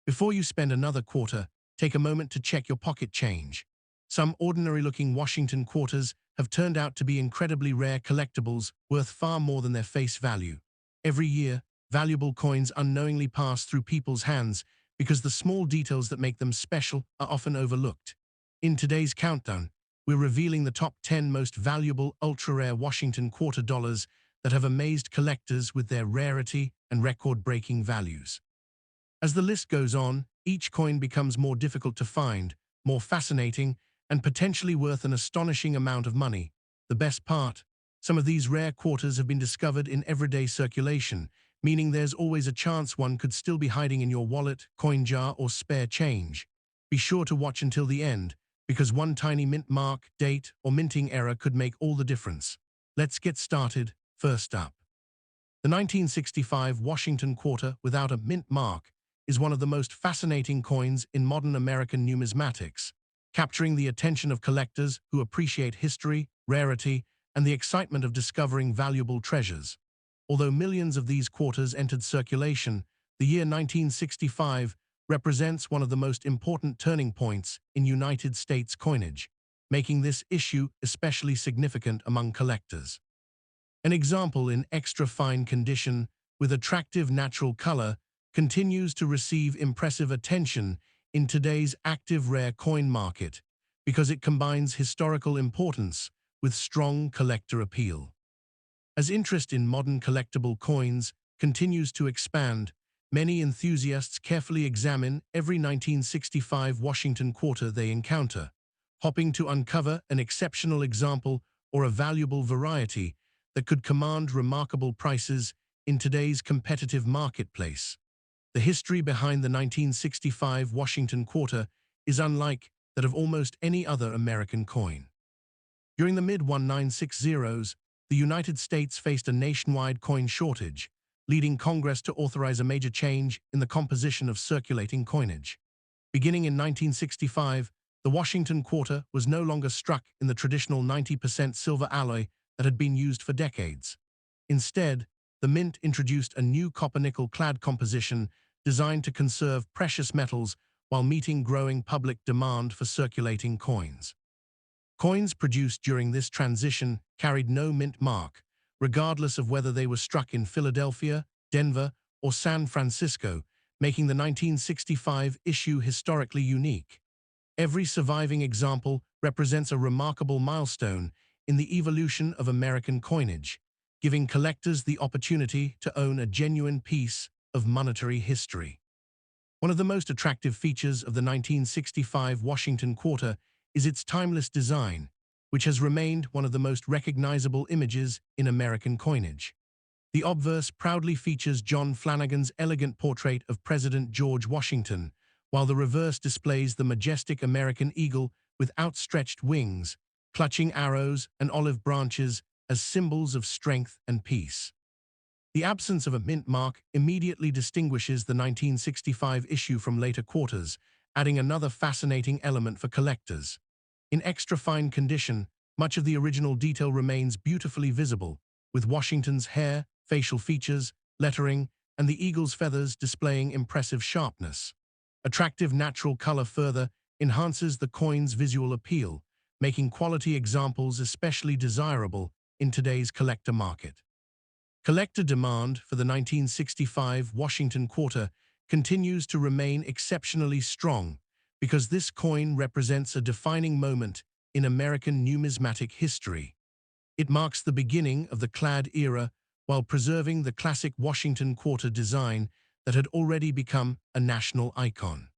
Before you spend another quarter, take a moment to check your pocket change. Some ordinary-looking Washington quarters have turned out to be incredibly rare collectibles worth far more than their face value. Every year, valuable coins unknowingly pass through people's hands because the small details that make them special are often overlooked. In today's countdown, we're revealing the top 10 most valuable ultra-rare Washington quarter dollars that have amazed collectors with their rarity and record-breaking values. As the list goes on, each coin becomes more difficult to find, more fascinating, and potentially worth an astonishing amount of money. The best part? Some of these rare quarters have been discovered in everyday circulation, meaning there's always a chance one could still be hiding in your wallet, coin jar, or spare change. Be sure to watch until the end, because one tiny mint mark, date, or minting error could make all the difference. Let's get started. First up, the 1965 Washington quarter without a mint mark is one of the most fascinating coins in modern American numismatics, capturing the attention of collectors who appreciate history, rarity, and the excitement of discovering valuable treasures. Although millions of these quarters entered circulation, the year 1965 represents one of the most important turning points in United States coinage, making this issue especially significant among collectors. An example in extra-fine condition with attractive natural color continues to receive impressive attention in today's active rare coin market because it combines historical importance with strong collector appeal. As interest in modern collectible coins continues to expand, many enthusiasts carefully examine every 1965 Washington quarter they encounter, hoping to uncover an exceptional example or a valuable variety that could command remarkable prices in today's competitive marketplace. The history behind the 1965 Washington quarter is unlike that of almost any other American coin. During the mid-1960s, the United States faced a nationwide coin shortage, leading Congress to authorize a major change in the composition of circulating coinage. Beginning in 1965, the Washington quarter was no longer struck in the traditional 90% silver alloy that had been used for decades. Instead, the mint introduced a new copper-nickel clad composition designed to conserve precious metals while meeting growing public demand for circulating coins. Coins produced during this transition carried no mint mark, regardless of whether they were struck in Philadelphia, Denver, or San Francisco, making the 1965 issue historically unique. Every surviving example represents a remarkable milestone in the evolution of American coinage, giving collectors the opportunity to own a genuine piece of monetary history. One of the most attractive features of the 1965 Washington quarter is its timeless design, which has remained one of the most recognizable images in American coinage. The obverse proudly features John Flanagan's elegant portrait of President George Washington, while the reverse displays the majestic American eagle with outstretched wings, clutching arrows and olive branches as symbols of strength and peace. The absence of a mint mark immediately distinguishes the 1965 issue from later quarters, adding another fascinating element for collectors. In extra-fine condition, much of the original detail remains beautifully visible, with Washington's hair, facial features, lettering, and the eagle's feathers displaying impressive sharpness. Attractive natural color further enhances the coin's visual appeal, making quality examples especially desirable in today's collector market. Collector demand for the 1965 Washington quarter continues to remain exceptionally strong because this coin represents a defining moment in American numismatic history. It marks the beginning of the clad era while preserving the classic Washington quarter design that had already become a national icon.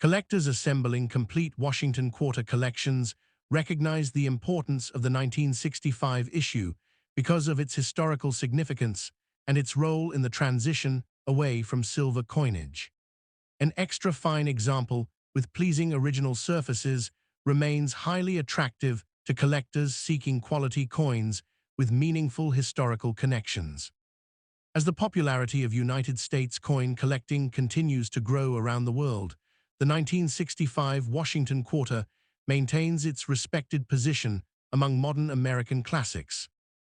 Collectors assembling complete Washington quarter collections recognize the importance of the 1965 issue because of its historical significance and its role in the transition away from silver coinage. An extra-fine example with pleasing original surfaces remains highly attractive to collectors seeking quality coins with meaningful historical connections. As the popularity of United States coin collecting continues to grow around the world, the 1965 Washington quarter maintains its respected position among modern American classics.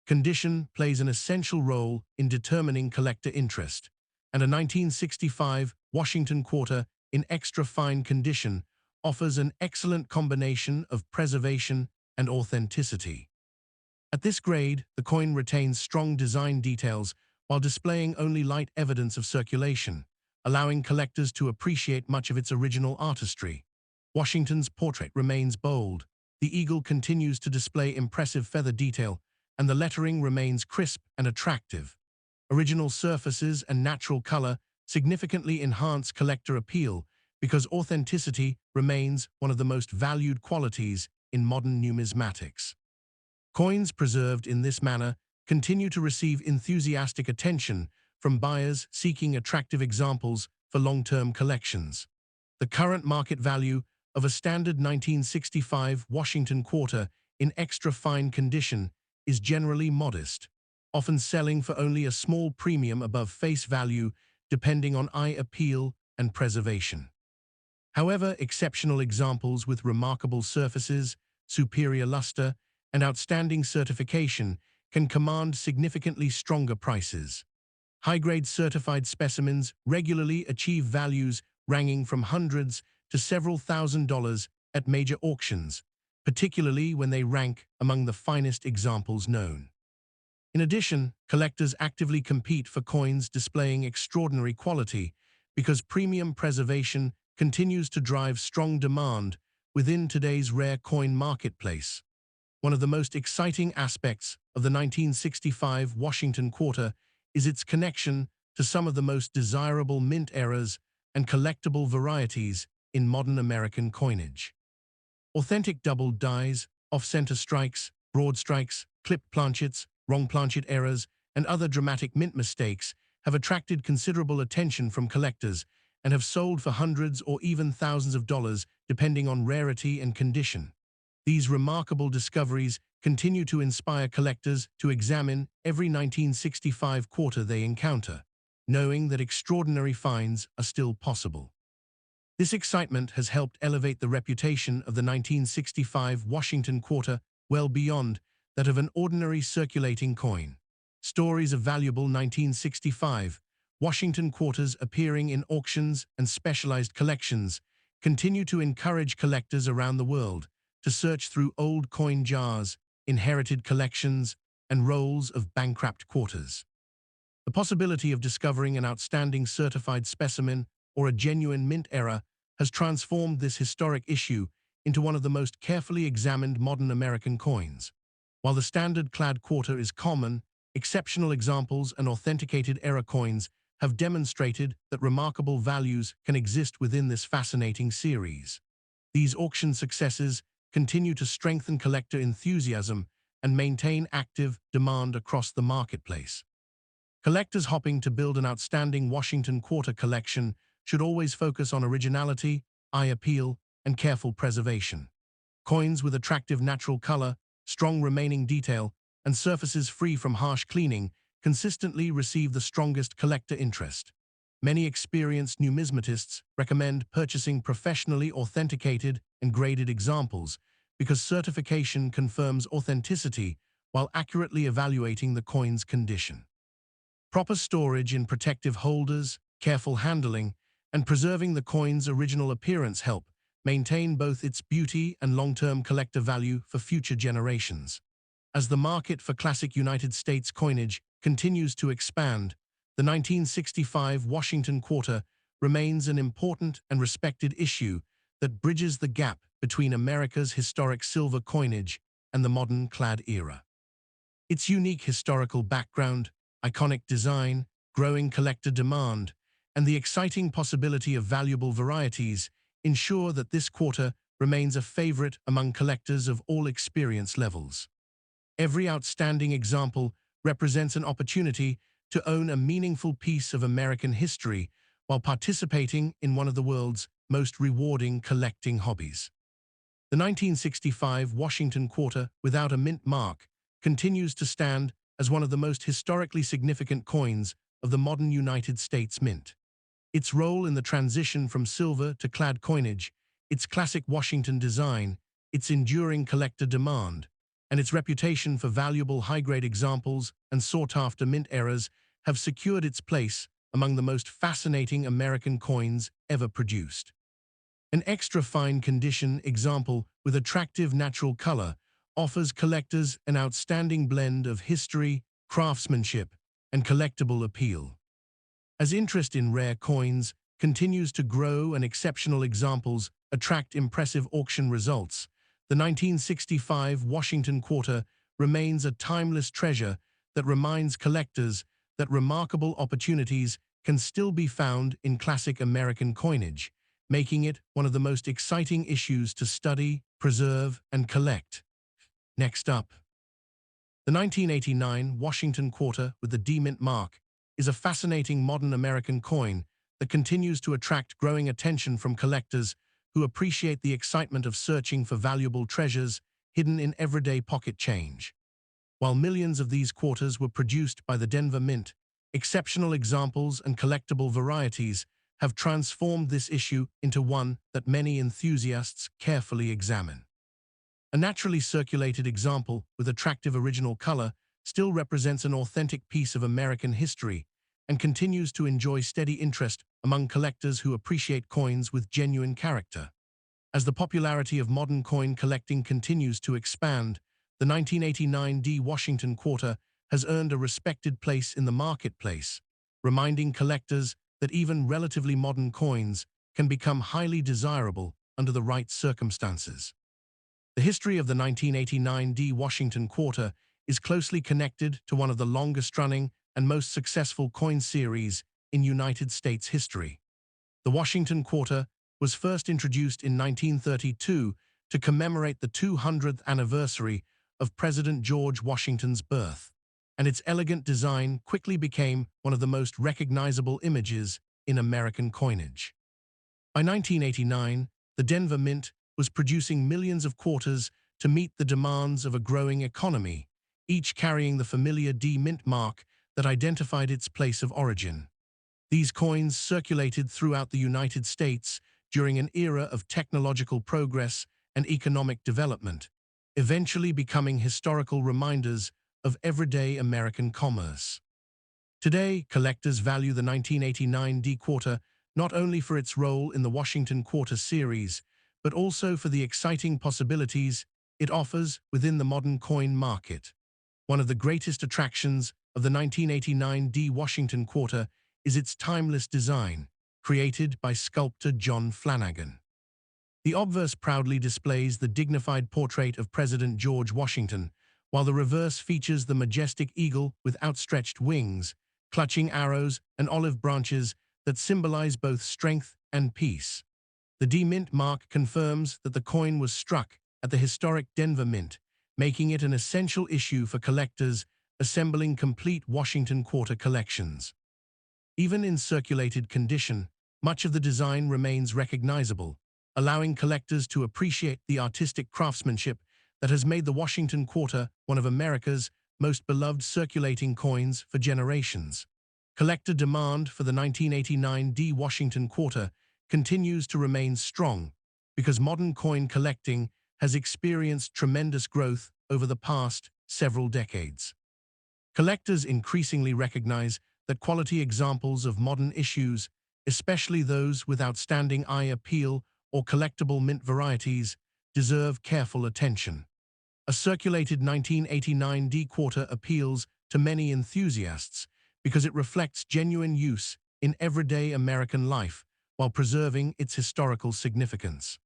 Condition plays an essential role in determining collector interest, and a 1965 Washington Quarter in extra fine condition offers an excellent combination of preservation and authenticity. At this grade, the coin retains strong design details while displaying only light evidence of circulation, allowing collectors to appreciate much of its original artistry. Washington's portrait remains bold, the eagle continues to display impressive feather detail, and the lettering remains crisp and attractive. Original surfaces and natural color significantly enhance collector appeal because authenticity remains one of the most valued qualities in modern numismatics. Coins preserved in this manner continue to receive enthusiastic attention from buyers seeking attractive examples for long-term collections. The current market value of a standard 1965 Washington Quarter in extra fine condition is generally modest, often selling for only a small premium above face value depending on eye appeal and preservation. However, exceptional examples with remarkable surfaces, superior luster, and outstanding certification can command significantly stronger prices. High-grade certified specimens regularly achieve values ranging from hundreds to several $1,000s at major auctions, particularly when they rank among the finest examples known. In addition, collectors actively compete for coins displaying extraordinary quality because premium preservation continues to drive strong demand within today's rare coin marketplace. One of the most exciting aspects of the 1965 Washington Quarter is its connection to some of the most desirable mint eras and collectible varieties in modern American coinage. Authentic doubled dies, off-center strikes, broad strikes, clipped planchets, wrong planchet errors, and other dramatic mint mistakes have attracted considerable attention from collectors and have sold for hundreds or even thousands of dollars depending on rarity and condition. These remarkable discoveries continue to inspire collectors to examine every 1965 quarter they encounter, knowing that extraordinary finds are still possible. This excitement has helped elevate the reputation of the 1965 Washington Quarter well beyond that of an ordinary circulating coin. Stories of valuable 1965 Washington Quarters appearing in auctions and specialized collections continue to encourage collectors around the world to search through old coin jars, inherited collections, and rolls of bankrupt quarters. The possibility of discovering an outstanding certified specimen or a genuine mint era has transformed this historic issue into one of the most carefully examined modern American coins. While the standard clad quarter is common, exceptional examples and authenticated era coins have demonstrated that remarkable values can exist within this fascinating series. These auction successes continue to strengthen collector enthusiasm and maintain active demand across the marketplace. Collectors hoping to build an outstanding Washington Quarter collection should always focus on originality, eye appeal, and careful preservation. Coins with attractive natural color, strong remaining detail, and surfaces free from harsh cleaning consistently receive the strongest collector interest. Many experienced numismatists recommend purchasing professionally authenticated and graded examples because certification confirms authenticity while accurately evaluating the coin's condition. Proper storage in protective holders, careful handling, and preserving the coin's original appearance help maintain both its beauty and long-term collector value for future generations. As the market for classic United States coinage continues to expand, the 1965 Washington Quarter remains an important and respected issue that bridges the gap between America's historic silver coinage and the modern clad era. Its unique historical background, iconic design, growing collector demand, and the exciting possibility of valuable varieties ensure that this quarter remains a favorite among collectors of all experience levels. Every outstanding example represents an opportunity to own a meaningful piece of American history while participating in one of the world's most rewarding collecting hobbies. The 1965 Washington Quarter without a mint mark continues to stand as one of the most historically significant coins of the modern United States Mint. Its role in the transition from silver to clad coinage, its classic Washington design, its enduring collector demand, and its reputation for valuable high-grade examples and sought-after mint eras have secured its place among the most fascinating American coins ever produced. An extra fine condition example with attractive natural color offers collectors an outstanding blend of history, craftsmanship, and collectible appeal. As interest in rare coins continues to grow and exceptional examples attract impressive auction results, the 1965 Washington Quarter remains a timeless treasure that reminds collectors that remarkable opportunities can still be found in classic American coinage, making it one of the most exciting issues to study, preserve, and collect. Next up, the 1989 Washington Quarter with the D-Mint mark is a fascinating modern American coin that continues to attract growing attention from collectors who appreciate the excitement of searching for valuable treasures hidden in everyday pocket change. While millions of these quarters were produced by the Denver Mint, exceptional examples and collectible varieties have transformed this issue into one that many enthusiasts carefully examine. A naturally circulated example with attractive original color still represents an authentic piece of American history and continues to enjoy steady interest among collectors who appreciate coins with genuine character. As the popularity of modern coin collecting continues to expand, the 1989 D Washington Quarter has earned a respected place in the marketplace, reminding collectors that even relatively modern coins can become highly desirable under the right circumstances. The history of the 1989 D Washington Quarter is closely connected to one of the longest-running and most successful coin series in United States history. The Washington Quarter was first introduced in 1932 to commemorate the 200th anniversary of President George Washington's birth, and its elegant design quickly became one of the most recognizable images in American coinage. By 1989, the Denver Mint was producing millions of quarters to meet the demands of a growing economy, each carrying the familiar D-Mint mark that identified its place of origin. These coins circulated throughout the United States during an era of technological progress and economic development, eventually becoming historical reminders of everyday American commerce. Today, collectors value the 1989 D Quarter not only for its role in the Washington Quarter series, but also for the exciting possibilities it offers within the modern coin market. One of the greatest attractions of the 1989 D Washington Quarter is its timeless design, created by sculptor John Flanagan. The obverse proudly displays the dignified portrait of President George Washington, while the reverse features the majestic eagle with outstretched wings, clutching arrows and olive branches that symbolize both strength and peace. The D-Mint mark confirms that the coin was struck at the historic Denver Mint, making it an essential issue for collectors assembling complete Washington Quarter collections. Even in circulated condition, much of the design remains recognizable, allowing collectors to appreciate the artistic craftsmanship that has made the Washington Quarter one of America's most beloved circulating coins for generations. Collector demand for the 1989 D Washington Quarter continues to remain strong because modern coin collecting has experienced tremendous growth over the past several decades. Collectors increasingly recognize that quality examples of modern issues, especially those with outstanding eye appeal or collectible mint varieties, deserve careful attention. A circulated 1989 D Quarter appeals to many enthusiasts because it reflects genuine use in everyday American life while preserving its historical significance.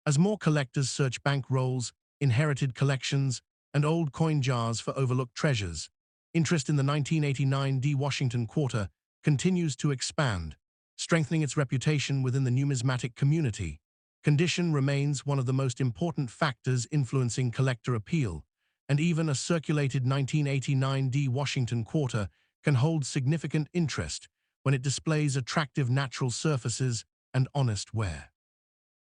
As more collectors search bank rolls, inherited collections, and old coin jars for overlooked treasures, interest in the 1989 D Washington Quarter continues to expand, strengthening its reputation within the numismatic community. Condition remains one of the most important factors influencing collector appeal, and even a circulated 1989 D Washington Quarter can hold significant interest when it displays attractive natural surfaces and honest wear.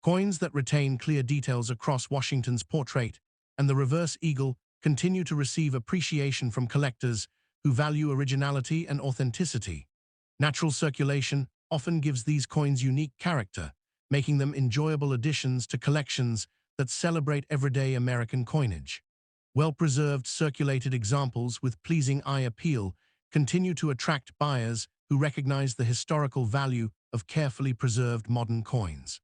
Coins that retain clear details across Washington's portrait and the reverse eagle continue to receive appreciation from collectors who value originality and authenticity. Natural circulation often gives these coins unique character, making them enjoyable additions to collections that celebrate everyday American coinage. Well-preserved circulated examples with pleasing eye appeal continue to attract buyers who recognize the historical value of carefully preserved modern coins.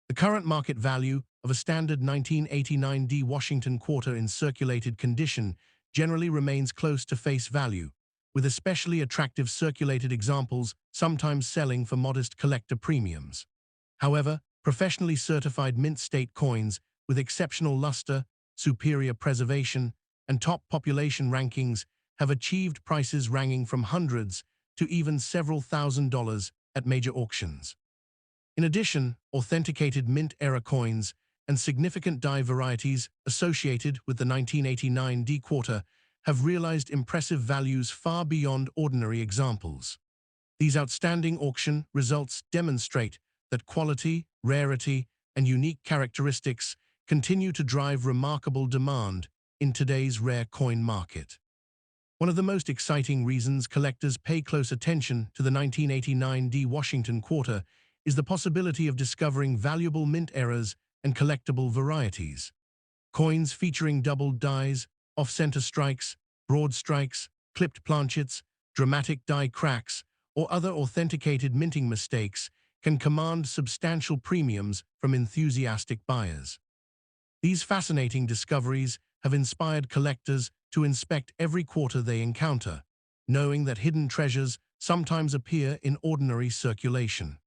The current market value of a standard 1989 D Washington quarter in circulated condition generally remains close to face value, with especially attractive circulated examples sometimes selling for modest collector premiums. However, professionally certified mint state coins with exceptional luster, superior preservation, and top population rankings have achieved prices ranging from hundreds to even several $1,000s at major auctions. In addition, authenticated mint-era coins and significant die varieties associated with the 1989 D quarter have realized impressive values far beyond ordinary examples. These outstanding auction results demonstrate that quality, rarity, and unique characteristics continue to drive remarkable demand in today's rare coin market. One of the most exciting reasons collectors pay close attention to the 1989 D Washington quarter is the possibility of discovering valuable mint eras and collectible varieties. Coins featuring doubled dies, off-center strikes, broad strikes, clipped planchets, dramatic die cracks, or other authenticated minting mistakes can command substantial premiums from enthusiastic buyers. These fascinating discoveries have inspired collectors to inspect every quarter they encounter, knowing that hidden treasures sometimes appear in ordinary circulation.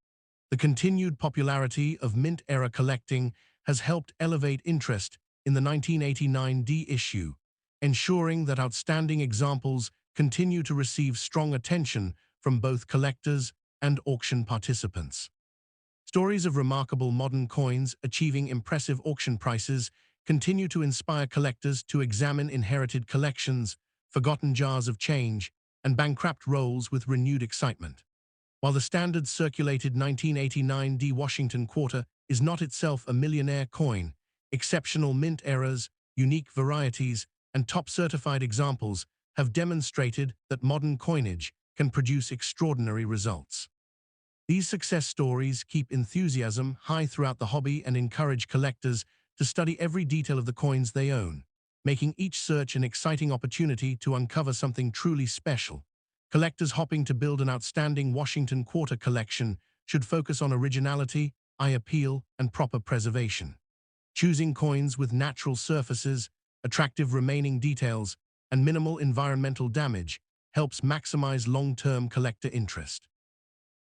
The continued popularity of mint-era collecting has helped elevate interest in the 1989 D issue, ensuring that outstanding examples continue to receive strong attention from both collectors and auction participants. Stories of remarkable modern coins achieving impressive auction prices continue to inspire collectors to examine inherited collections, forgotten jars of change, and bankrupt rolls with renewed excitement. While the standard circulated 1989 D Washington quarter is not itself a millionaire coin, exceptional mint eras, unique varieties, and top-certified examples have demonstrated that modern coinage can produce extraordinary results. These success stories keep enthusiasm high throughout the hobby and encourage collectors to study every detail of the coins they own, making each search an exciting opportunity to uncover something truly special. Collectors hoping to build an outstanding Washington quarter collection should focus on originality, eye appeal, and proper preservation. Choosing coins with natural surfaces, attractive remaining details, and minimal environmental damage helps maximize long-term collector interest.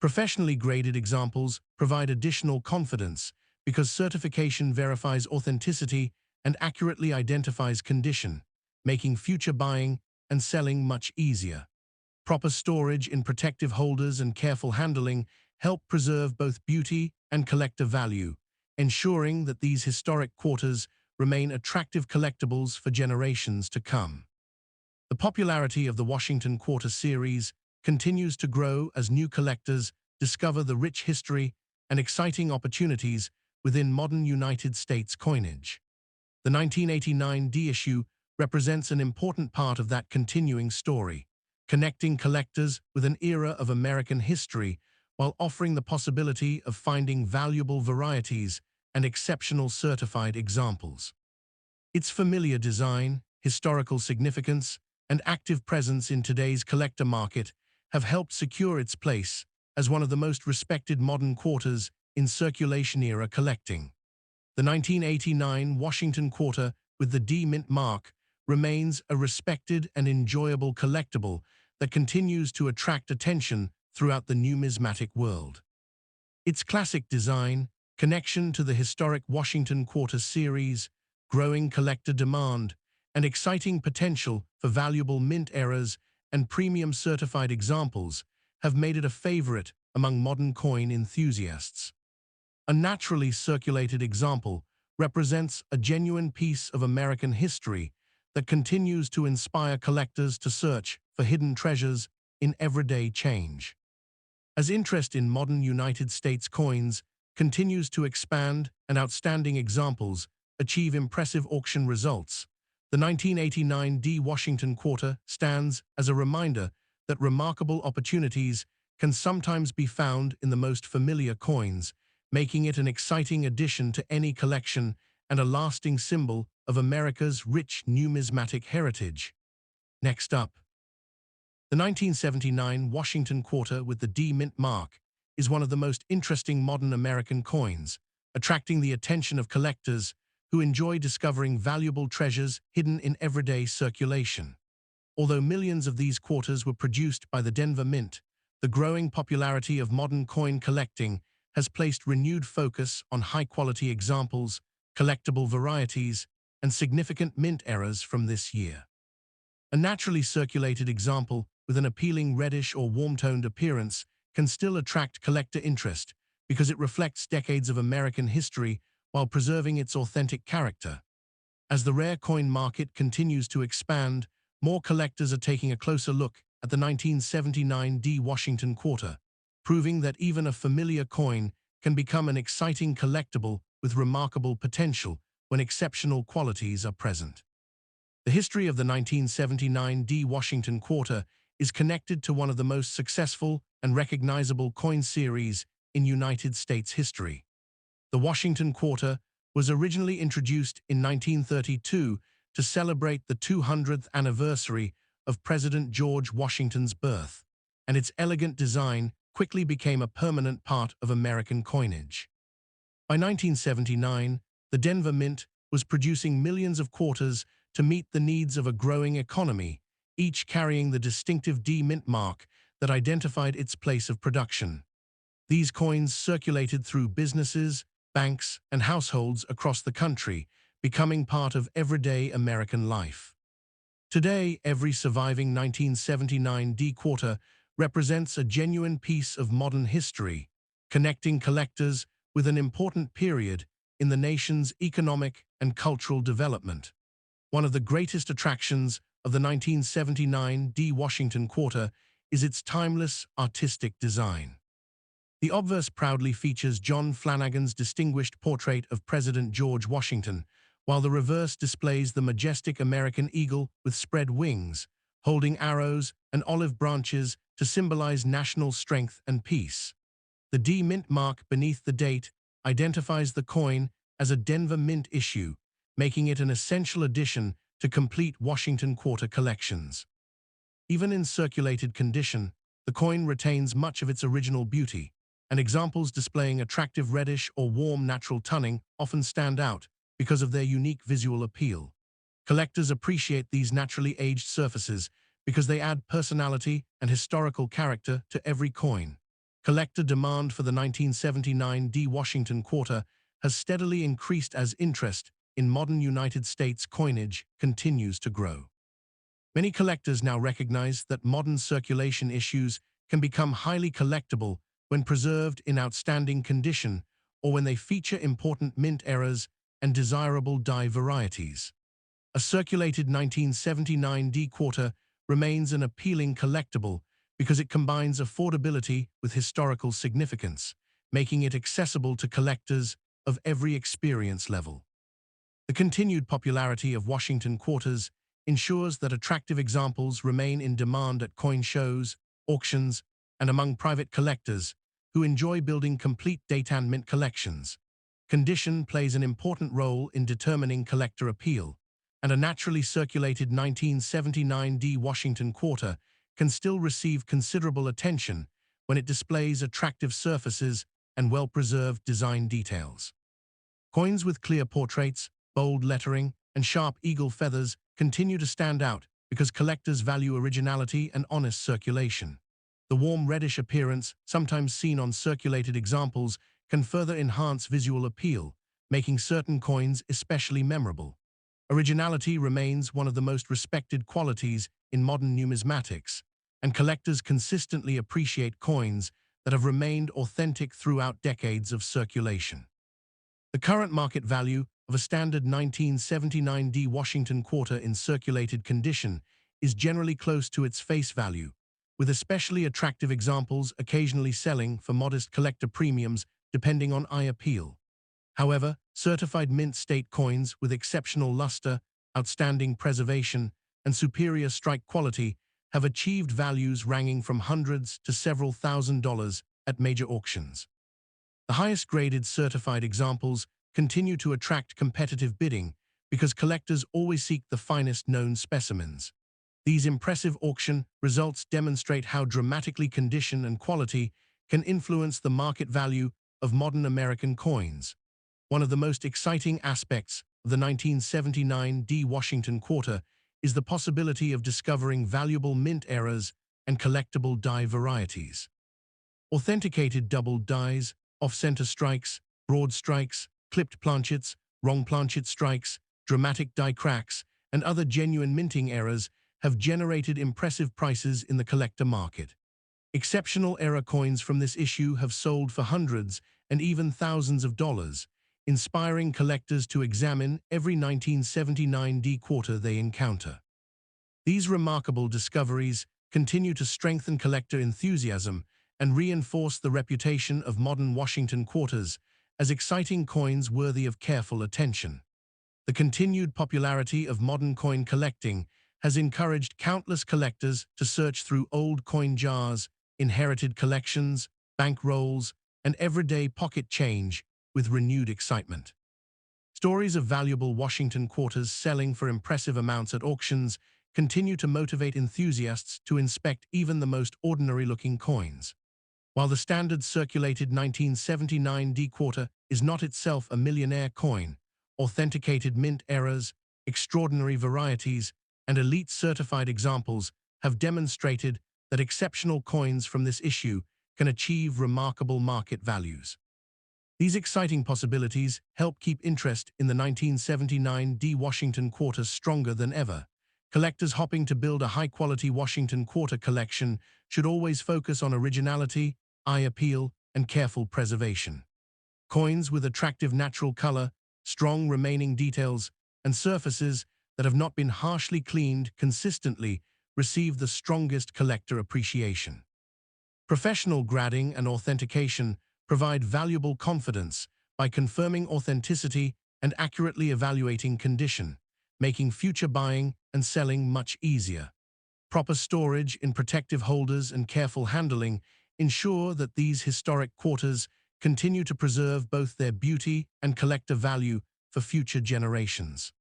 Professionally graded examples provide additional confidence because certification verifies authenticity and accurately identifies condition, making future buying and selling much easier. Proper storage in protective holders and careful handling help preserve both beauty and collector value, ensuring that these historic quarters remain attractive collectibles for generations to come. The popularity of the Washington Quarter series continues to grow as new collectors discover the rich history and exciting opportunities within modern United States coinage. The 1989 D issue represents an important part of that continuing story, connecting collectors with an era of American history while offering the possibility of finding valuable varieties and exceptional certified examples. Its familiar design, historical significance, and active presence in today's collector market have helped secure its place as one of the most respected modern quarters in circulation-era collecting. The 1989 Washington Quarter with the D Mint mark remains a respected and enjoyable collectible that continues to attract attention throughout the numismatic world. Its classic design, connection to the historic Washington Quarter series, growing collector demand, and exciting potential for valuable mint eras and premium certified examples have made it a favorite among modern coin enthusiasts. A naturally circulated example represents a genuine piece of American history that continues to inspire collectors to search for hidden treasures in everyday change. As interest in modern United States coins continues to expand and outstanding examples achieve impressive auction results, the 1989 D Washington Quarter stands as a reminder that remarkable opportunities can sometimes be found in the most familiar coins, making it an exciting addition to any collection and a lasting symbol of America's rich numismatic heritage. Next up, The 1979 Washington Quarter with the D Mint mark is one of the most interesting modern American coins, attracting the attention of collectors who enjoy discovering valuable treasures hidden in everyday circulation. Although millions of these quarters were produced by the Denver Mint, the growing popularity of modern coin collecting has placed renewed focus on high-quality examples, collectible varieties, and significant mint errors from this year. A naturally circulated example with an appealing reddish or warm-toned appearance can still attract collector interest because it reflects decades of American history while preserving its authentic character. As the rare coin market continues to expand, more collectors are taking a closer look at the 1979 D Washington Quarter, proving that even a familiar coin can become an exciting collectible with remarkable potential when exceptional qualities are present. The history of the 1979 D Washington Quarter is connected to one of the most successful and recognizable coin series in United States history. The Washington Quarter was originally introduced in 1932 to celebrate the 200th anniversary of President George Washington's birth, and its elegant design quickly became a permanent part of American coinage. By 1979, the Denver Mint was producing millions of quarters to meet the needs of a growing economy, each carrying the distinctive D Mint mark that identified its place of production. These coins circulated through businesses, banks, and households across the country, becoming part of everyday American life. Today, every surviving 1979 D Quarter represents a genuine piece of modern history, connecting collectors with an important period in the nation's economic and cultural development. One of the greatest attractions of the 1979 D Washington Quarter is its timeless, artistic design. The obverse proudly features John Flanagan's distinguished portrait of President George Washington, while the reverse displays the majestic American eagle with spread wings, holding arrows and olive branches to symbolize national strength and peace. The D Mint mark beneath the date identifies the coin as a Denver Mint issue, making it an essential addition to complete Washington Quarter collections. Even in circulated condition, the coin retains much of its original beauty, and examples displaying attractive reddish or warm natural toning often stand out because of their unique visual appeal. Collectors appreciate these naturally aged surfaces because they add personality and historical character to every coin. Collector demand for the 1979 D Washington Quarter has steadily increased as interest in modern United States coinage continues to grow. Many collectors now recognize that modern circulation issues can become highly collectible when preserved in outstanding condition or when they feature important mint errors and desirable die varieties. A circulated 1979 D Quarter remains an appealing collectible because it combines affordability with historical significance, making it accessible to collectors of every experience level. The continued popularity of Washington Quarters ensures that attractive examples remain in demand at coin shows, auctions, and among private collectors who enjoy building complete date-and mint collections. Condition plays an important role in determining collector appeal, and a naturally circulated 1979 D Washington Quarter can still receive considerable attention when it displays attractive surfaces and well-preserved design details. Coins with clear portraits, bold lettering, and sharp eagle feathers continue to stand out because collectors value originality and honest circulation. The warm reddish appearance, sometimes seen on circulated examples, can further enhance visual appeal, making certain coins especially memorable. Originality remains one of the most respected qualities in modern numismatics, and collectors consistently appreciate coins that have remained authentic throughout decades of circulation. The current market value of a standard 1979 D Washington Quarter in circulated condition is generally close to its face value, with especially attractive examples occasionally selling for modest collector premiums depending on eye appeal. However, certified mint state coins with exceptional luster, outstanding preservation, and superior strike quality have achieved values ranging from hundreds to several $1,000s at major auctions. The highest graded certified examples continue to attract competitive bidding because collectors always seek the finest known specimens. These impressive auction results demonstrate how dramatically condition and quality can influence the market value of modern American coins. One of the most exciting aspects of the 1979 Washington Quarter is the possibility of discovering valuable mint eras and collectible die varieties. Authenticated doubled dies, off-center strikes, broad strikes, clipped planchets, wrong planchet strikes, dramatic die cracks, and other genuine minting errors have generated impressive prices in the collector market. Exceptional era coins from this issue have sold for hundreds and even thousands of dollars, inspiring collectors to examine every 1979 quarter they encounter. These remarkable discoveries continue to strengthen collector enthusiasm and reinforce the reputation of modern Washington quarters as exciting coins worthy of careful attention. The continued popularity of modern coin collecting has encouraged countless collectors to search through old coin jars, inherited collections, bank rolls, and everyday pocket change with renewed excitement. Stories of valuable Washington quarters selling for impressive amounts at auctions continue to motivate enthusiasts to inspect even the most ordinary-looking coins. While the standard circulated 1979 quarter is not itself a millionaire coin, authenticated mint errors, extraordinary varieties, and elite certified examples have demonstrated that exceptional coins from this issue can achieve remarkable market values. These exciting possibilities help keep interest in the 1979 Washington Quarter stronger than ever. Collectors hoping to build a high-quality Washington Quarter collection should always focus on originality, eye appeal, and careful preservation. Coins with attractive natural color, strong remaining details, and surfaces that have not been harshly cleaned consistently receive the strongest collector appreciation. Professional grading and authentication provide valuable confidence by confirming authenticity and accurately evaluating condition, making future buying and selling much easier. Proper storage in protective holders and careful handling ensure that these historic quarters continue to preserve both their beauty and collector value for future generations.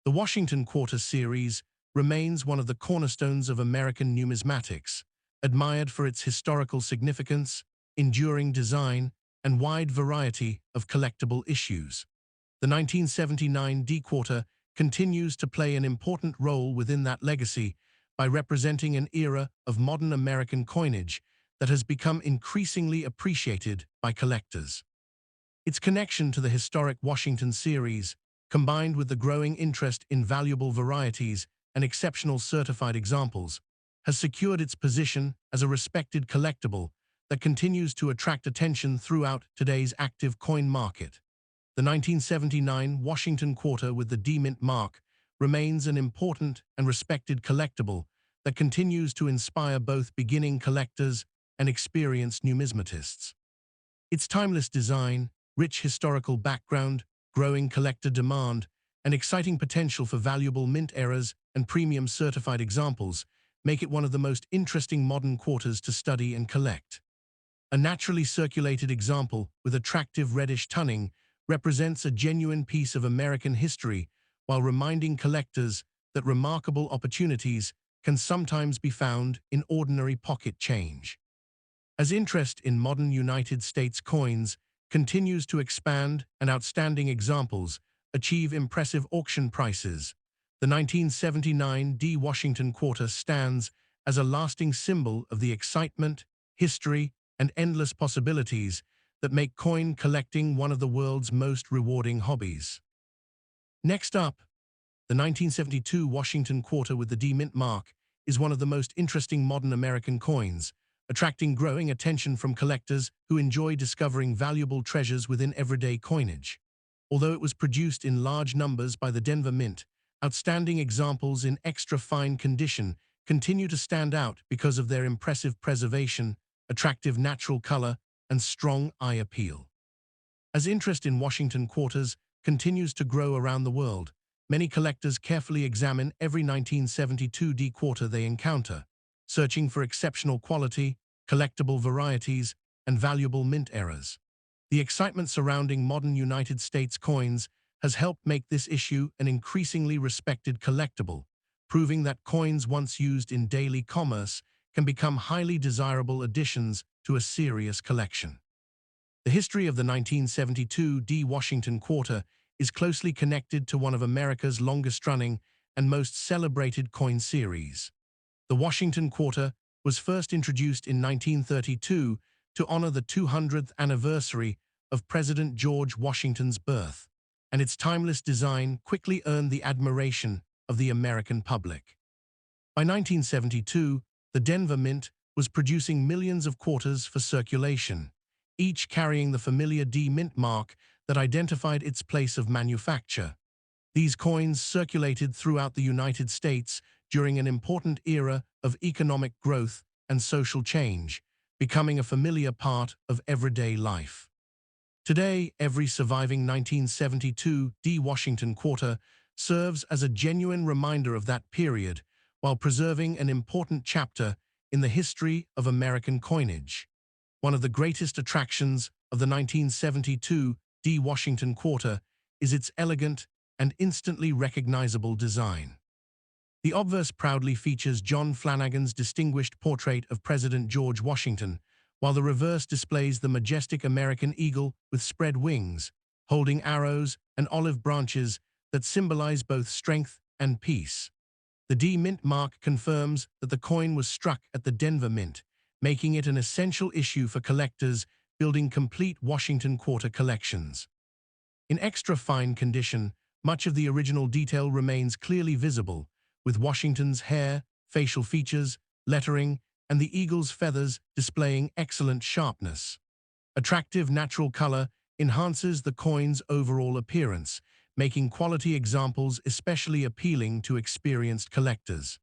The Washington Quarter series remains one of the cornerstones of American numismatics, admired for its historical significance, enduring design, and wide variety of collectible issues. The 1979 Quarter continues to play an important role within that legacy by representing an era of modern American coinage that has become increasingly appreciated by collectors. Its connection to the historic Washington series, combined with the growing interest in valuable varieties and exceptional certified examples, has secured its position as a respected collectible that continues to attract attention throughout today's active coin market. The 1979 Washington Quarter with the D-Mint mark remains an important and respected collectible that continues to inspire both beginning collectors and experienced numismatists. Its timeless design, rich historical background, growing collector demand, and exciting potential for valuable mint eras and premium certified examples make it one of the most interesting modern quarters to study and collect. A naturally circulated example with attractive reddish tunning represents a genuine piece of American history while reminding collectors that remarkable opportunities can sometimes be found in ordinary pocket change. As interest in modern United States coins continues to expand and outstanding examples achieve impressive auction prices, the 1979 Washington Quarter stands as a lasting symbol of the excitement, history, and endless possibilities that make coin collecting one of the world's most rewarding hobbies. Next up, the 1972 Washington Quarter with the D-Mint mark is one of the most interesting modern American coins, attracting growing attention from collectors who enjoy discovering valuable treasures within everyday coinage. Although it was produced in large numbers by the Denver Mint, outstanding examples in extra-fine condition continue to stand out because of their impressive preservation, attractive natural color, and strong eye appeal. As interest in Washington quarters continues to grow around the world, many collectors carefully examine every 1972 quarter they encounter, searching for exceptional quality, collectible varieties, and valuable mint eras. The excitement surrounding modern United States coins has helped make this issue an increasingly respected collectible, proving that coins once used in daily commerce can become highly desirable additions to a serious collection. The history of the 1972 D. Washington Quarter is closely connected to one of America's longest-running and most celebrated coin series. The Washington Quarter was first introduced in 1932 to honor the 200th anniversary of President George Washington's birth, and its timeless design quickly earned the admiration of the American public. By 1972, the Denver Mint was producing millions of quarters for circulation, each carrying the familiar D Mint mark that identified its place of manufacture. These coins circulated throughout the United States during an important era of economic growth and social change, becoming a familiar part of everyday life. Today, every surviving 1972 D. Washington Quarter serves as a genuine reminder of that period, while preserving an important chapter in the history of American coinage. One of the greatest attractions of the 1972 D. Washington Quarter is its elegant and instantly recognizable design. The obverse proudly features John Flanagan's distinguished portrait of President George Washington, while the reverse displays the majestic American eagle with spread wings, holding arrows and olive branches that symbolize both strength and peace. The D Mint mark confirms that the coin was struck at the Denver Mint, making it an essential issue for collectors building complete Washington Quarter collections. In extra fine condition, much of the original detail remains clearly visible, with Washington's hair, facial features, lettering, and the eagle's feathers displaying excellent sharpness. Attractive natural color enhances the coin's overall appearance, making quality examples especially appealing to experienced collectors.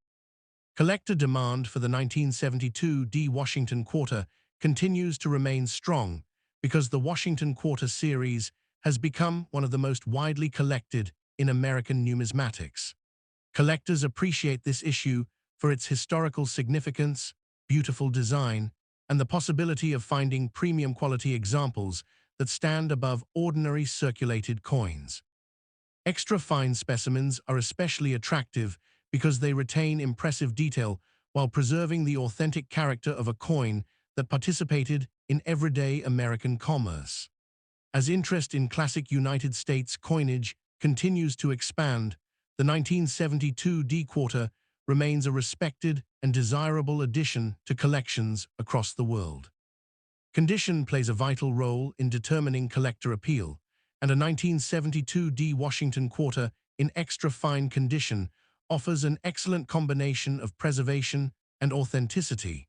Collector demand for the 1972 D. Washington Quarter continues to remain strong because the Washington Quarter series has become one of the most widely collected in American numismatics. Collectors appreciate this issue for its historical significance, beautiful design, and the possibility of finding premium quality examples that stand above ordinary circulated coins. Extra fine specimens are especially attractive because they retain impressive detail while preserving the authentic character of a coin that participated in everyday American commerce. As interest in classic United States coinage continues to expand, the 1972 D Quarter remains a respected and desirable addition to collections across the world. Condition plays a vital role in determining collector appeal, and a 1972 D Washington Quarter in extra fine condition offers an excellent combination of preservation and authenticity.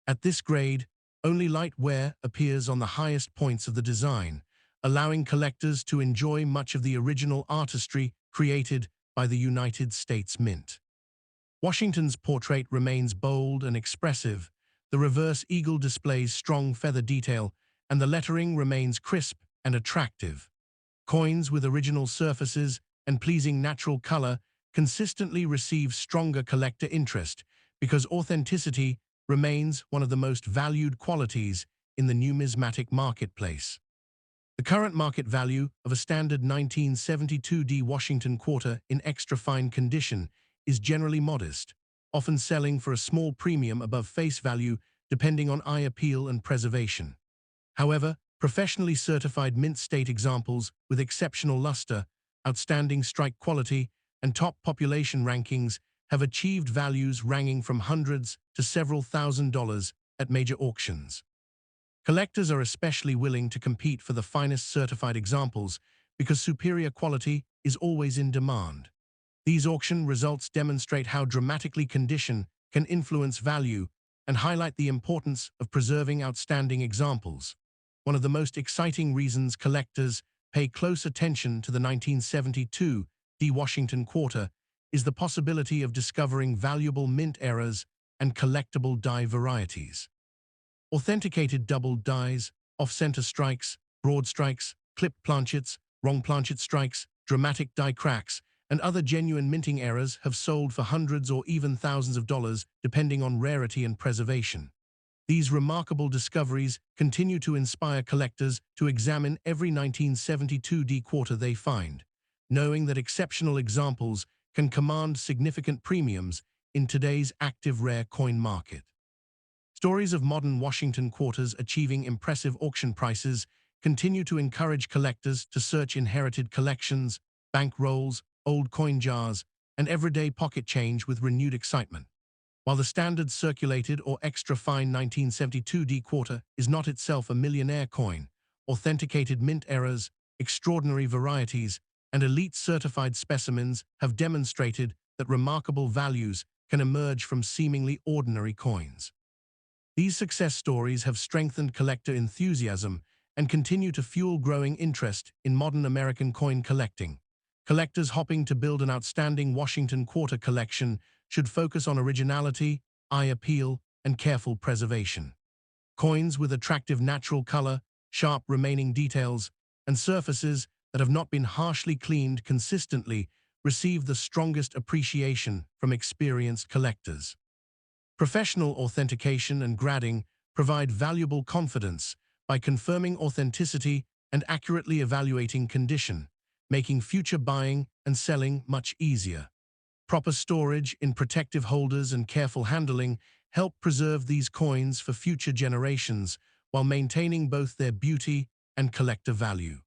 At this grade, only light wear appears on the highest points of the design, allowing collectors to enjoy much of the original artistry created by the United States Mint. Washington's portrait remains bold and expressive, the reverse eagle displays strong feather detail, and the lettering remains crisp and attractive. Coins with original surfaces and pleasing natural color consistently receive stronger collector interest because authenticity remains one of the most valued qualities in the numismatic marketplace. The current market value of a standard 1972 D Washington Quarter in extra fine condition is generally modest, often selling for a small premium above face value depending on eye appeal and preservation. However, professionally certified mint state examples with exceptional luster, outstanding strike quality, and top population rankings have achieved values ranging from hundreds to several $1,000s at major auctions. Collectors are especially willing to compete for the finest certified examples because superior quality is always in demand. These auction results demonstrate how dramatically condition can influence value and highlight the importance of preserving outstanding examples. One of the most exciting reasons collectors pay close attention to the 1972 D Washington Quarter is the possibility of discovering valuable mint errors and collectible die varieties. Authenticated doubled dies, off-center strikes, broad strikes, clipped planchets, wrong planchet strikes, dramatic die cracks, and other genuine minting errors have sold for hundreds or even thousands of dollars depending on rarity and preservation. These remarkable discoveries continue to inspire collectors to examine every 1972 D Quarter they find, knowing that exceptional examples can command significant premiums in today's active rare coin market. Stories of modern Washington quarters achieving impressive auction prices continue to encourage collectors to search inherited collections, bank rolls, old coin jars, and everyday pocket change with renewed excitement. While the standard circulated or extra-fine 1972 D quarter is not itself a millionaire coin, authenticated mint errors, extraordinary varieties, and elite certified specimens have demonstrated that remarkable values can emerge from seemingly ordinary coins. These success stories have strengthened collector enthusiasm and continue to fuel growing interest in modern American coin collecting. Collectors hoping to build an outstanding Washington quarter collection should focus on originality, eye appeal, and careful preservation. Coins with attractive natural color, sharp remaining details, and surfaces that have not been harshly cleaned consistently receive the strongest appreciation from experienced collectors. Professional authentication and grading provide valuable confidence by confirming authenticity and accurately evaluating condition, making future buying and selling much easier. Proper storage in protective holders and careful handling help preserve these coins for future generations while maintaining both their beauty and collector value.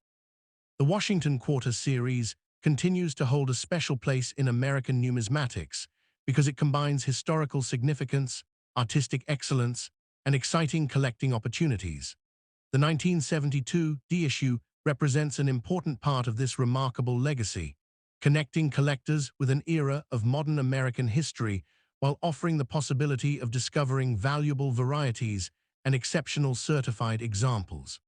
The Washington Quarter series continues to hold a special place in American numismatics because it combines historical significance, artistic excellence, and exciting collecting opportunities. The 1972 D issue represents an important part of this remarkable legacy, connecting collectors with an era of modern American history while offering the possibility of discovering valuable varieties and exceptional certified examples.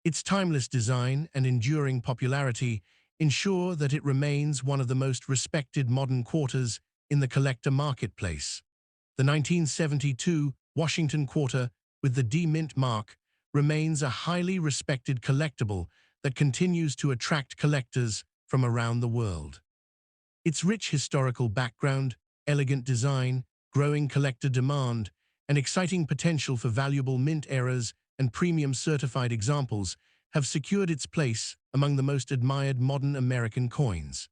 Its timeless design and enduring popularity ensure that it remains one of the most respected modern quarters in the collector marketplace. The 1972 Washington Quarter with the D Mint mark remains a highly respected collectible that continues to attract collectors from around the world. Its rich historical background, elegant design, growing collector demand, and exciting potential for valuable mint errors and premium certified examples have secured its place among the most admired modern American coins.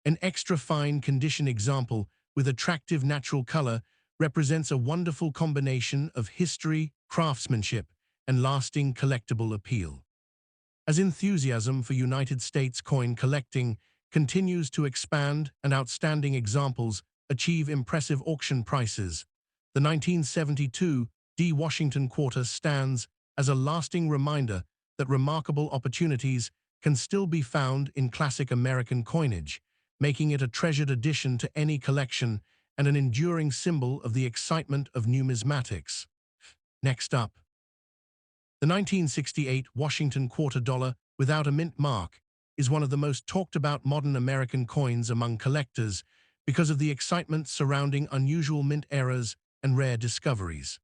An extra fine condition example with attractive natural color represents a wonderful combination of history, craftsmanship, and lasting collectible appeal. As enthusiasm for United States coin collecting continues to expand and outstanding examples achieve impressive auction prices, the 1972 D Washington Quarter stands as a lasting reminder that remarkable opportunities can still be found in classic American coinage, making it a treasured addition to any collection and an enduring symbol of the excitement of numismatics. Next up, the 1968 Washington Quarter dollar without a mint mark is one of the most talked about modern American coins among collectors because of the excitement surrounding unusual mint errors and rare discoveries.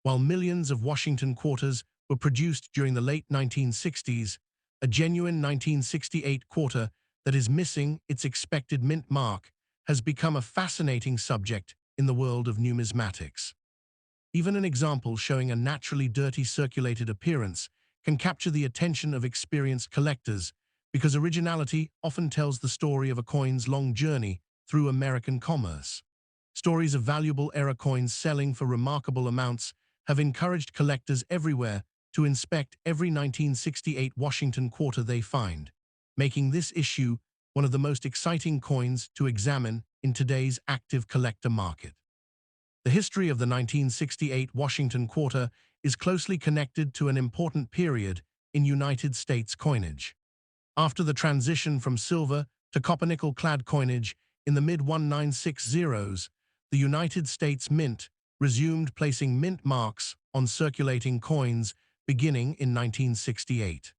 While millions of Washington quarters were produced during the late 1960s, a genuine 1968 quarter that is missing its expected mint mark has become a fascinating subject in the world of numismatics. Even an example showing a naturally dirty circulated appearance can capture the attention of experienced collectors because originality often tells the story of a coin's long journey through American commerce. Stories of valuable error coins selling for remarkable amounts have encouraged collectors everywhere to inspect every 1968 Washington quarter they find, making this issue one of the most exciting coins to examine in today's active collector market. The history of the 1968 Washington Quarter is closely connected to an important period in United States coinage. After the transition from silver to copper-nickel-clad coinage in the mid-1960s, the United States Mint resumed placing mint marks on circulating coins beginning in 1968.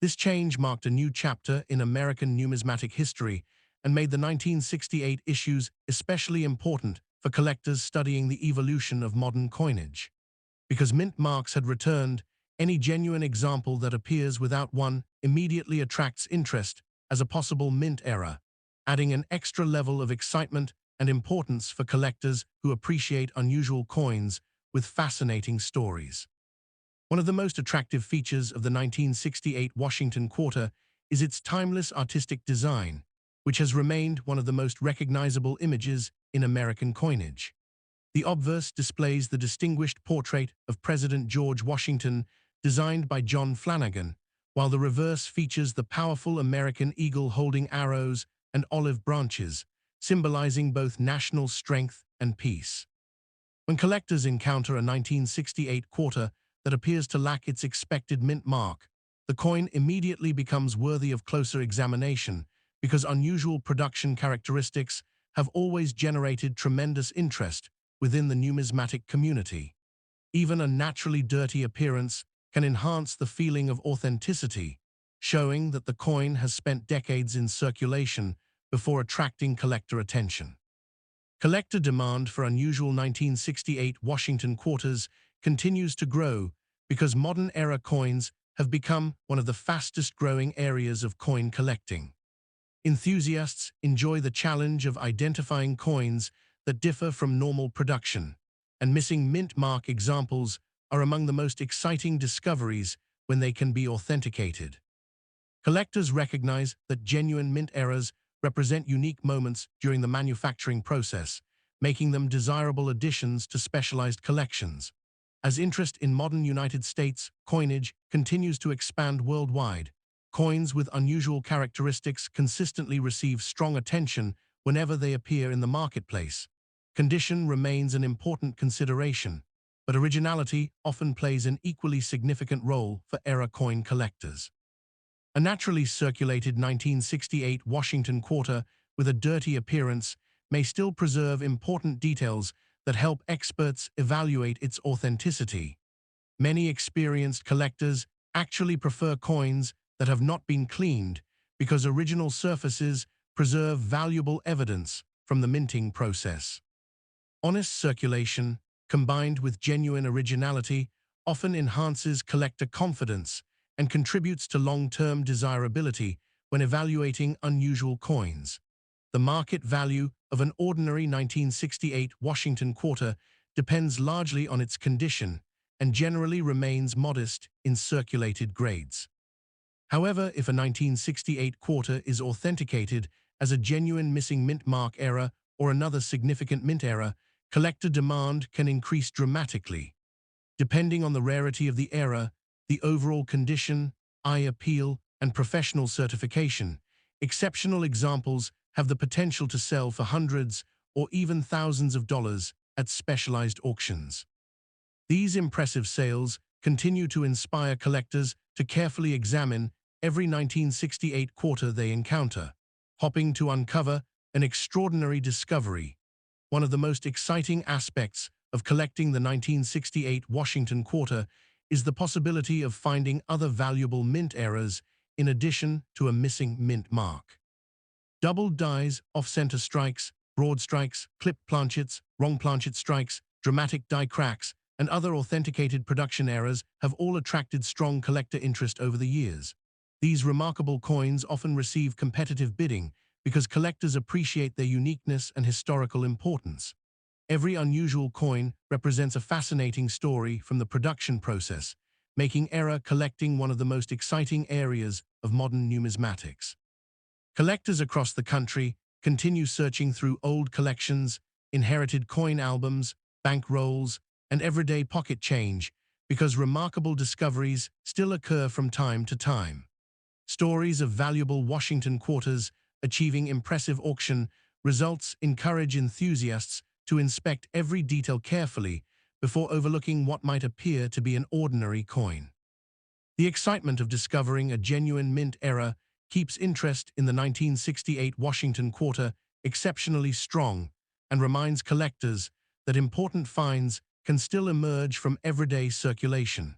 This change marked a new chapter in American numismatic history and made the 1968 issues especially important for collectors studying the evolution of modern coinage. Because mint marks had returned, any genuine example that appears without one immediately attracts interest as a possible mint error, adding an extra level of excitement and importance for collectors who appreciate unusual coins with fascinating stories. One of the most attractive features of the 1968 Washington Quarter is its timeless artistic design, which has remained one of the most recognizable images in American coinage. The obverse displays the distinguished portrait of President George Washington, designed by John Flanagan, while the reverse features the powerful American eagle holding arrows and olive branches, symbolizing both national strength and peace. When collectors encounter a 1968 quarter that appears to lack its expected mint mark, the coin immediately becomes worthy of closer examination because unusual production characteristics have always generated tremendous interest within the numismatic community. Even a naturally dirty appearance can enhance the feeling of authenticity, showing that the coin has spent decades in circulation before attracting collector attention. Collector demand for unusual 1968 Washington quarters continues to grow because modern-era coins have become one of the fastest-growing areas of coin collecting. Enthusiasts enjoy the challenge of identifying coins that differ from normal production, and missing mint mark examples are among the most exciting discoveries when they can be authenticated. Collectors recognize that genuine mint errors represent unique moments during the manufacturing process, making them desirable additions to specialized collections. As interest in modern United States coinage continues to expand worldwide, coins with unusual characteristics consistently receive strong attention whenever they appear in the marketplace. Condition remains an important consideration, but originality often plays an equally significant role for era coin collectors. A naturally circulated 1968 Washington quarter with a dirty appearance may still preserve important details that help experts evaluate its authenticity. Many experienced collectors actually prefer coins that have not been cleaned because original surfaces preserve valuable evidence from the minting process. Honest circulation, combined with genuine originality, often enhances collector confidence and contributes to long-term desirability when evaluating unusual coins. The market value of an ordinary 1968 Washington quarter depends largely on its condition and generally remains modest in circulated grades. However, if a 1968 quarter is authenticated as a genuine missing mint mark error or another significant mint error, collector demand can increase dramatically. Depending on the rarity of the error, the overall condition, eye appeal, and professional certification, exceptional examples have the potential to sell for hundreds or even thousands of dollars at specialized auctions. These impressive sales continue to inspire collectors to carefully examine every 1968 quarter they encounter, hoping to uncover an extraordinary discovery. One of the most exciting aspects of collecting the 1968 Washington quarter is the possibility of finding other valuable mint errors in addition to a missing mint mark. Doubled dies, off-center strikes, broad strikes, clipped planchets, wrong planchet strikes, dramatic die cracks, and other authenticated production errors have all attracted strong collector interest over the years. These remarkable coins often receive competitive bidding because collectors appreciate their uniqueness and historical importance. Every unusual coin represents a fascinating story from the production process, making era collecting one of the most exciting areas of modern numismatics. Collectors across the country continue searching through old collections, inherited coin albums, bank rolls, and everyday pocket change because remarkable discoveries still occur from time to time. Stories of valuable Washington quarters achieving impressive auction results encourage enthusiasts to inspect every detail carefully before overlooking what might appear to be an ordinary coin. The excitement of discovering a genuine mint error keeps interest in the 1968 Washington quarter exceptionally strong and reminds collectors that important finds can still emerge from everyday circulation.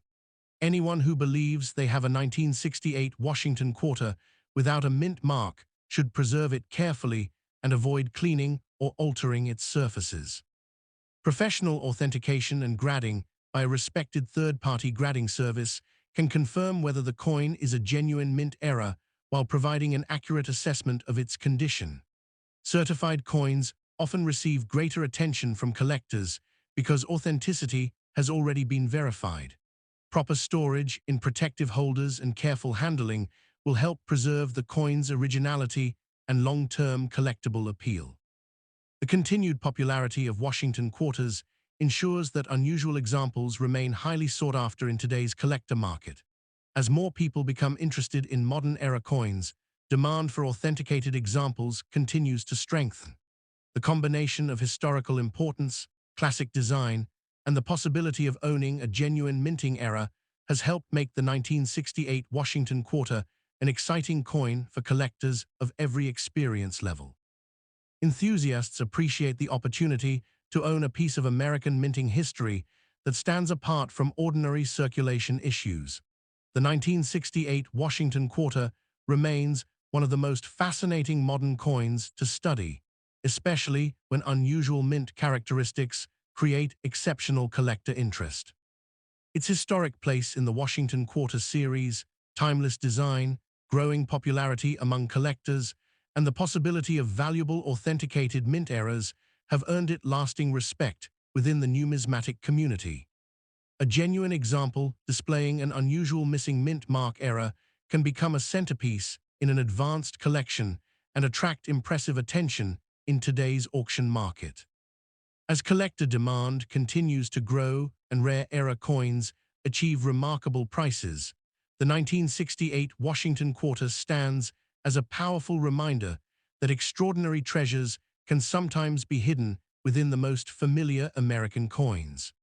Anyone who believes they have a 1968 Washington quarter without a mint mark should preserve it carefully and avoid cleaning or altering its surfaces. Professional authentication and grading by a respected third-party grading service can confirm whether the coin is a genuine mint error while providing an accurate assessment of its condition. Certified coins often receive greater attention from collectors because authenticity has already been verified. Proper storage in protective holders and careful handling will help preserve the coin's originality and long-term collectible appeal. The continued popularity of Washington Quarters ensures that unusual examples remain highly sought after in today's collector market. As more people become interested in modern-era coins, demand for authenticated examples continues to strengthen. The combination of historical importance, classic design, and the possibility of owning a genuine minting era has helped make the 1968 Washington Quarter an exciting coin for collectors of every experience level. Enthusiasts appreciate the opportunity to own a piece of American minting history that stands apart from ordinary circulation issues. The 1968 Washington Quarter remains one of the most fascinating modern coins to study, especially when unusual mint characteristics create exceptional collector interest. Its historic place in the Washington Quarter series, timeless design, growing popularity among collectors, and the possibility of valuable authenticated mint eras have earned it lasting respect within the numismatic community. A genuine example displaying an unusual missing mint mark era can become a centerpiece in an advanced collection and attract impressive attention in today's auction market. As collector demand continues to grow and rare era coins achieve remarkable prices, the 1968 Washington Quarter stands as a powerful reminder that extraordinary treasures can sometimes be hidden within the most familiar American coins.